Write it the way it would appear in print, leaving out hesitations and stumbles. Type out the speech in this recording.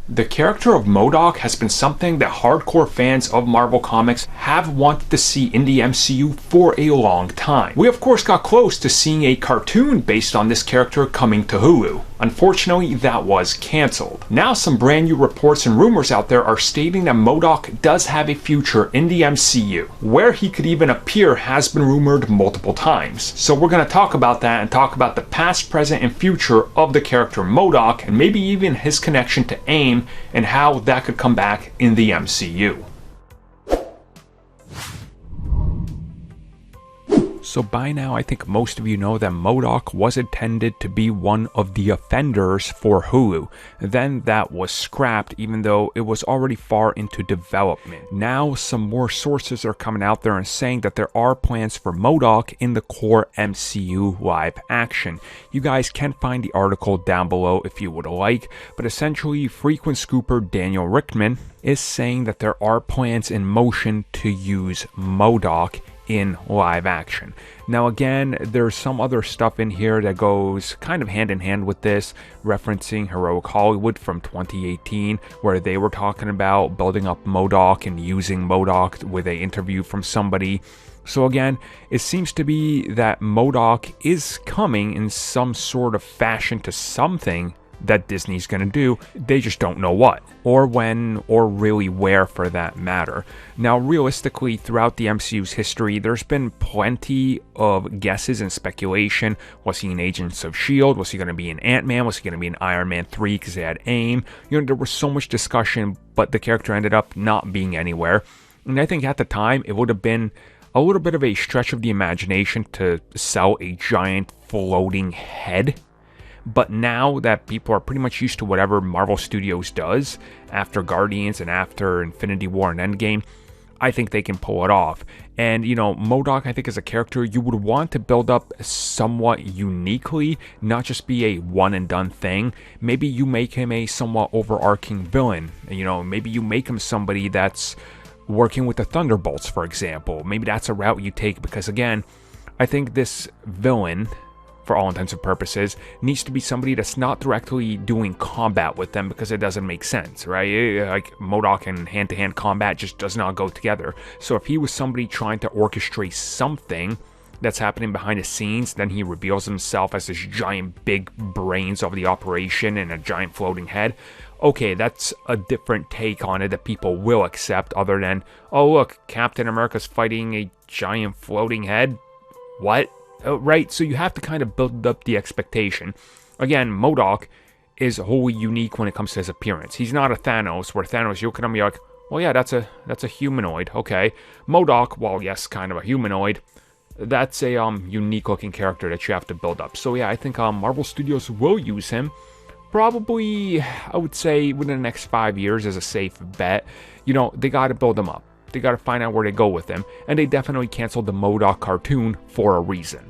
The character of MODOK has been something that hardcore fans of Marvel Comics have wanted to see in the MCU for a long time. We of course got close to seeing a cartoon based on this character coming to Hulu. Unfortunately, that was cancelled. Now some brand new reports and rumors out there are stating that MODOK does have a future in the MCU. Where he could even appear has been rumored multiple times. So we're going to talk about that and talk about the past, present, and future of the character MODOK, and maybe even his connection to AIM and how that could come back in the MCU. So by now, I think most of you know that MODOK was intended to be one of the offenders for Hulu. Then that was scrapped, even though it was already far into development. Now some more sources are coming out there and saying that there are plans for MODOK in the core MCU live action. You guys can find the article down below if you would like, but essentially frequent scooper Daniel Richtman is saying that there are plans in motion to use MODOK in live action. Now again, there's some other stuff in here that goes kind of hand in hand with this, referencing Heroic Hollywood from 2018, where they were talking about building up MODOK and using MODOK with an interview from somebody. So again, it seems to be that MODOK is coming in some sort of fashion to something that Disney's gonna do. They just don't know what, or when, or really where for that matter. Now realistically, throughout the MCU's history, there's been plenty of guesses and speculation. Was he in Agents of S.H.I.E.L.D.? Was he gonna be in Ant-Man? Was he gonna be in Iron Man 3 because they had AIM? You know, there was so much discussion, but the character ended up not being anywhere. And I think at the time, it would have been a little bit of a stretch of the imagination to sell a giant floating head. But now that people are pretty much used to whatever Marvel Studios does after Guardians and after Infinity War and Endgame, I think they can pull it off. And, you know, MODOK, I think, is a character you would want to build up somewhat uniquely, not just be a one-and-done thing. Maybe you make him a somewhat overarching villain. You know, maybe you make him somebody that's working with the Thunderbolts, for example. Maybe that's a route you take because, again, I think this villain, for all intents and purposes, needs to be somebody that's not directly doing combat with them because it doesn't make sense, right? Like MODOK and hand-to-hand combat just does not go together. So if he was somebody trying to orchestrate something that's happening behind the scenes, then he reveals himself as this giant big brains of the operation and a giant floating head. Okay, that's a different take on it that people will accept, other than, oh look, Captain America's fighting a giant floating head? What? Right, so you have to kind of build up the expectation. Again, MODOK is wholly unique when it comes to his appearance. He's not a Thanos, where Thanos, you'll kind of be like, well, yeah, that's a humanoid, okay. MODOK, well, yes, kind of a humanoid, that's a unique-looking character that you have to build up. So yeah, I think Marvel Studios will use him. Probably, I would say, within the next 5 years as a safe bet. You know, they got to build him up. They got to find out where they go with him, and they definitely canceled the MODOK cartoon for a reason.